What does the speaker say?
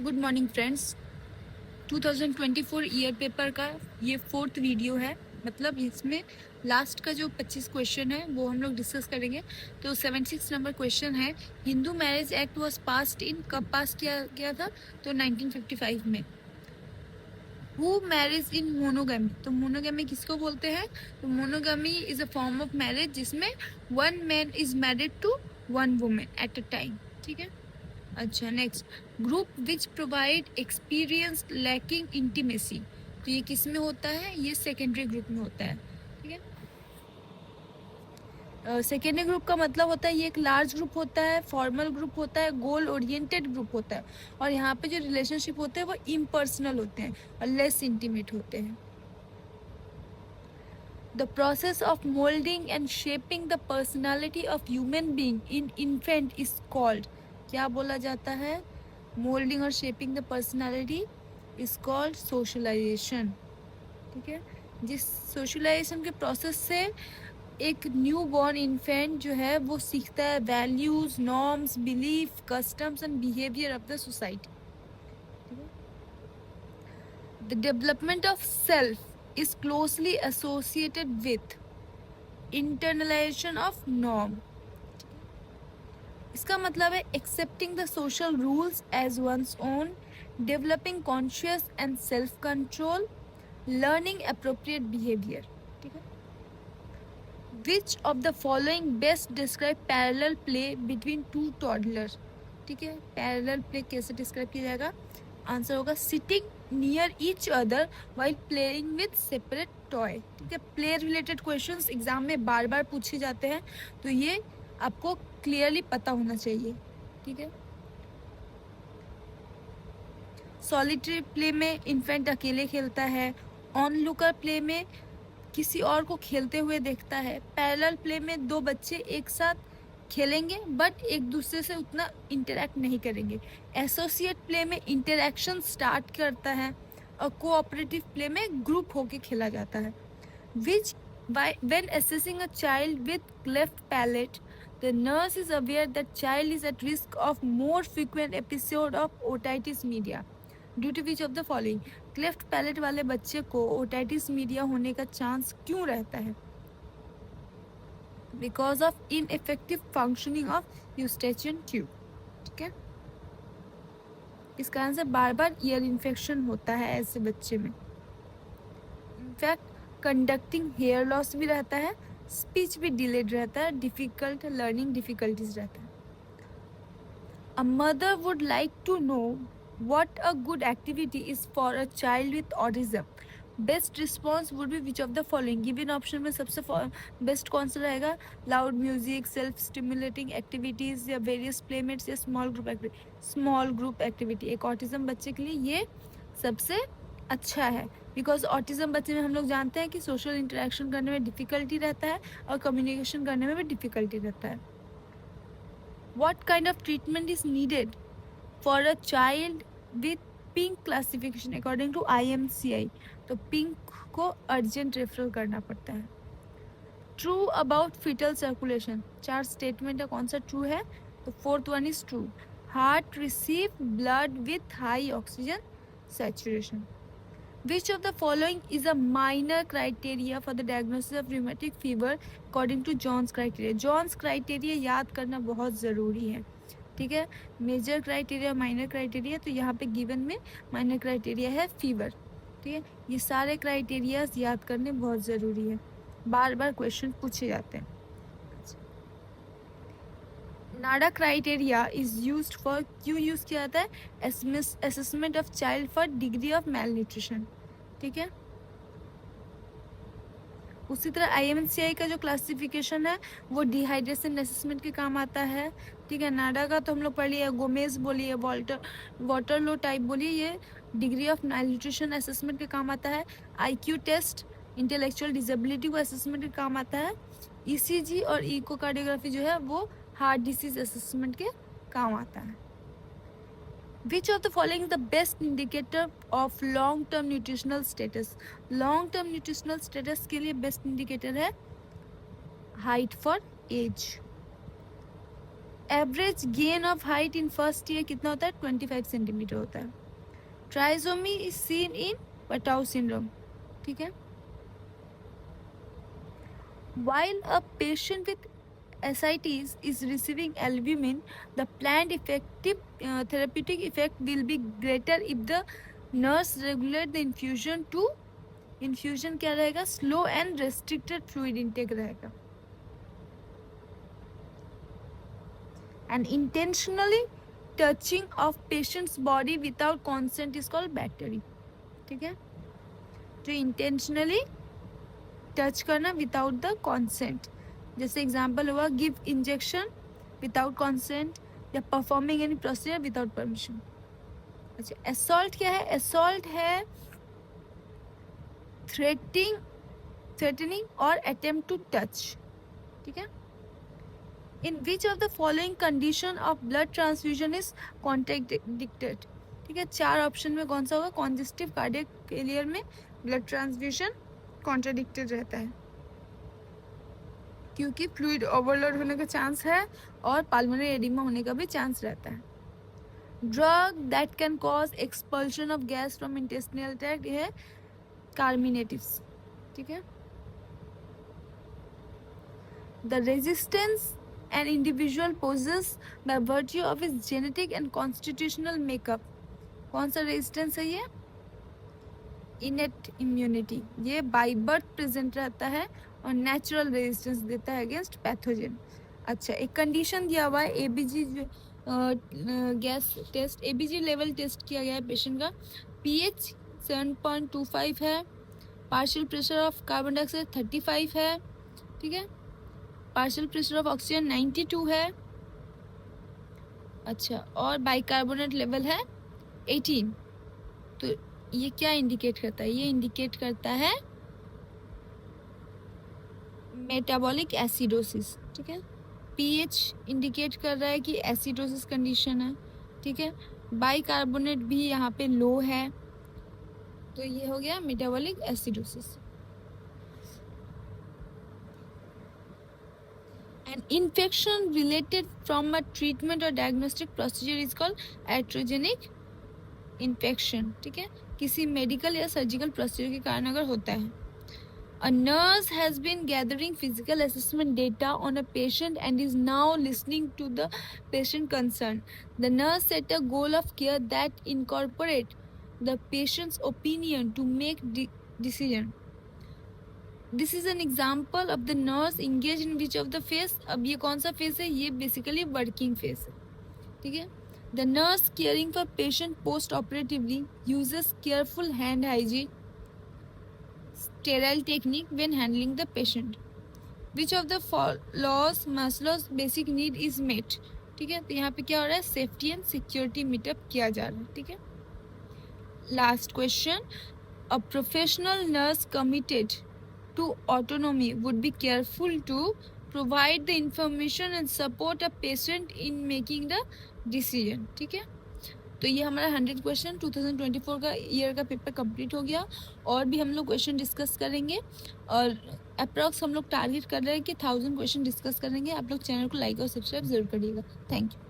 Good morning friends. 2024 year paper का ये 4th video है। मतलब इसमें लास्ट का जो 25 क्वेश्चन है वो हम लोग डिस्कस करेंगे। तो 76 नंबर क्वेश्चन है, Hindu marriage act was passed in, कब पास किया गया था? तो 1955 में। हु मैरिज इन मोनोगमी, तो मोनोगमी किसको बोलते हैं? तो monogamy is a form of marriage जिसमें one man is married to one women at a time. ठीक है। अच्छा, next, group which provide experience lacking intimacy, तो ये किस में होता है? ये सेकेंडरी ग्रुप में होता है। ठीक है। सेकेंडरी ग्रुप का मतलब होता है ये एक लार्ज ग्रुप होता है, फॉर्मल ग्रुप होता है, गोल ओरिएंटेड ग्रुप होता है, और यहाँ पे जो रिलेशनशिप होते हैं वो इम्पर्सनल होते हैं और लेस इंटीमेट होते हैं। The process of molding and shaping the personality of human being in infant is called, क्या बोला जाता है? मोल्डिंग और shaping the personality is called socialisation. ठीक है। जिस सोशलाइजेशन के प्रोसेस से एक न्यू बॉर्न इन्फेंट जो है वो सीखता है values, norms, belief, customs and behaviour of the society. The development of self is closely associated with internalization of norm। इसका मतलब है accepting the social rules as one's own, developing conscious and self control, learning appropriate behavior। ठीक है। Which of the following best describe parallel play between two toddlers? ठीक है। Parallel play कैसे describe किया जाएगा? आंसर होगा sitting near each other while playing with separate toy. ठीक है। प्ले रिलेटेड क्वेश्चंस एग्जाम में बार बार पूछे जाते हैं, तो ये आपको क्लियरली पता होना चाहिए। ठीक है। सॉलिटरी प्ले में इन्फेंट अकेले खेलता है, ऑन लुकर प्ले में किसी और को खेलते हुए देखता है, पैरेलल प्ले में दो बच्चे एक साथ खेलेंगे बट एक दूसरे से उतना इंटरेक्ट नहीं करेंगे, एसोसिएट प्ले में इंटरेक्शन स्टार्ट करता है, और कोऑपरेटिव प्ले में ग्रुप होके खेला जाता है। विच when assessing a child with cleft palate, the nurse is aware that child is at risk of more frequent episode of otitis media due to which of the following. Cleft palate वाले बच्चे को otitis media होने का chance क्यों रहता है? Because of ineffective functioning of Eustachian tube. ठीक है। इसका आंसर बार बार ईयर इन्फेक्शन होता है ऐसे बच्चे में। इनफैक्ट कंडक्टिंग हेयर लॉस भी रहता है, स्पीच भी डिलेड रहता है, डिफिकल्ट लर्निंग डिफिकल्टीज रहता है। A mother would like to know what a good activity is for a child with autism. Best response would be which of the following? Given option में सबसे best कौन सा रहेगा? Loud music, self stimulating activities, या various playmates, या small group activity. Small group activity एक autism बच्चे के लिए ये सबसे अच्छा है, बिकॉज ऑटिज्म बच्चे में हम लोग जानते हैं कि सोशल इंटरेक्शन करने में डिफिकल्टी रहता है और कम्युनिकेशन करने में भी डिफिकल्टी रहता है। What kind of treatment is needed for a child with pink classification according to IMCI? तो पिंक को अर्जेंट रेफरल करना पड़ता है। True about fetal circulation, 4 statement है, कौन सा ट्रू है? तो 4th one is true. Heart receive blood with high oxygen saturation. Which of the following is a minor criteria for the diagnosis of rheumatic fever according to Jones criteria? Jones criteria याद करना बहुत ज़रूरी है। ठीक है। Major criteria, minor criteria, तो यहाँ पे गिवन में माइनर क्राइटेरिया है फीवर। ठीक है। ये सारे क्राइटेरियाज याद करने बहुत ज़रूरी है, बार बार क्वेश्चन पूछे जाते हैं। नाडा क्राइटेरिया इज यूज्ड फॉर, क्यों यूज किया जाता है? Assessment of child for degree of male nutrition. ठीक है। उसी तरह IMCI का जो क्लासिफिकेशन है वो डिहाइड्रेशन असेसमेंट के काम आता है। ठीक है। नाडा का तो हम लोग पढ़ लिए, गोमेज बोलिए, वाटरलो टाइप बोलिए, ये डिग्री ऑफ न्यूट्रिशन असेसमेंट के काम आता है। IQ टेस्ट इंटेलेक्चुअल डिसेबिलिटी को असेसमेंट के काम आता है। ECG और इकोकार्डियोग्राफी जो है वो हार्ट डिसीज असेसमेंट के काम आता है। Which of the following is the best indicator of long term nutritional status? long term nutritional status के लिए बेस्ट इंडिकेटर है height for age. Average gain of height in first year कितना होता है? 25 सेंटीमीटर होता है. Trisomy is seen in Patau syndrome. ठीक है. While a patient with ascites is receiving albumin, the planned effective therapeutic effect will be greater if the nurse regulate the infusion to infusion क्या रहेगा? Slow and restricted fluid intake रहेगा. And intentionally touching of patient's body without consent is called battery. ठीक है. जो intentionally touch करना without the consent, जैसे example हुआ give injection without consent या performing any procedure without permission. अच्छा, assault क्या है? असॉल्ट है थ्रेटनिंग और अटेम्प्ट टू टच. ठीक है. In which of the following condition of blood transfusion is contradicted. ठीक है. 4 ऑप्शन में कौन सा होगा? कॉन्जेस्टिव कार्डियक फेलियर में ब्लड ट्रांसफ्यूजन कॉन्ट्राडिक्टेड रहता है क्योंकि फ्लूइड ओवरलोड होने का चांस है और पाल्मोनरी एडिमा होने का भी चांस रहता है. Drug that can cause expulsion of gas from intestinal tract है कार्मिनेटिव्स. ठीक है. The resistance an individual possesses by virtue of his genetic and constitutional makeup. कौन सा रेजिस्टेंस है ये? Innate immunity. ये बाई बर्थ प्रेजेंट रहता है और नेचुरल रेजिस्टेंस देता है अगेंस्ट पैथोजन. अच्छा, एक कंडीशन दिया हुआ है ABG gas test, ABG level test किया गया है पेशेंट का. पीएच 7.25 है. Partial pressure of carbon dioxide 35 है. ठीक है. पार्शियल प्रेशर ऑफ ऑक्सीजन 92 है. अच्छा, और बाइकार्बोनेट लेवल है 18. तो ये क्या इंडिकेट करता है? ये इंडिकेट करता है मेटाबॉलिक एसिडोसिस. ठीक है. पीएच इंडिकेट कर रहा है कि एसिडोसिस कंडीशन है. ठीक है. बाइकार्बोनेट भी यहाँ पे लो है, तो ये हो गया metabolic acidosis. An infection related from a treatment or diagnostic procedure is called iatrogenic infection. ठीक है. किसी मेडिकल या सर्जिकल प्रोसीजर के कारण अगर होता है. A nurse has been gathering physical assessment data on a patient and is now listening to the patient concerned. The nurse set a goal of care that incorporate the patient's opinion to make decision. This is an example of the nurse engaged in which of the phase. अब ये कौन सा phase है? ये basically working phase है. ठीक है. The nurse caring for patient post-operatively uses careful hand hygiene, sterile technique when handling the patient. Which of the follows Maslow's basic need is met? ठीक है. तो यहाँ पे क्या हो रहा है? सेफ्टी एंड सिक्योरिटी मीटअप किया जा रहा है. ठीक है. Last question. A professional nurse committed to autonomy would be careful to provide the information and support a patient in making the decision. ठीक है. तो ये हमारा 100 क्वेश्चन 2024 का ईयर का पेपर कंप्लीट हो गया. और भी हम लोग क्वेश्चन डिस्कस करेंगे और अप्रॉक्स हम लोग टारगेट कर रहे हैं कि 1000 क्वेश्चन डिस्कस करेंगे. आप लोग चैनल को लाइक और सब्सक्राइब जरूर करिएगा. Thank you.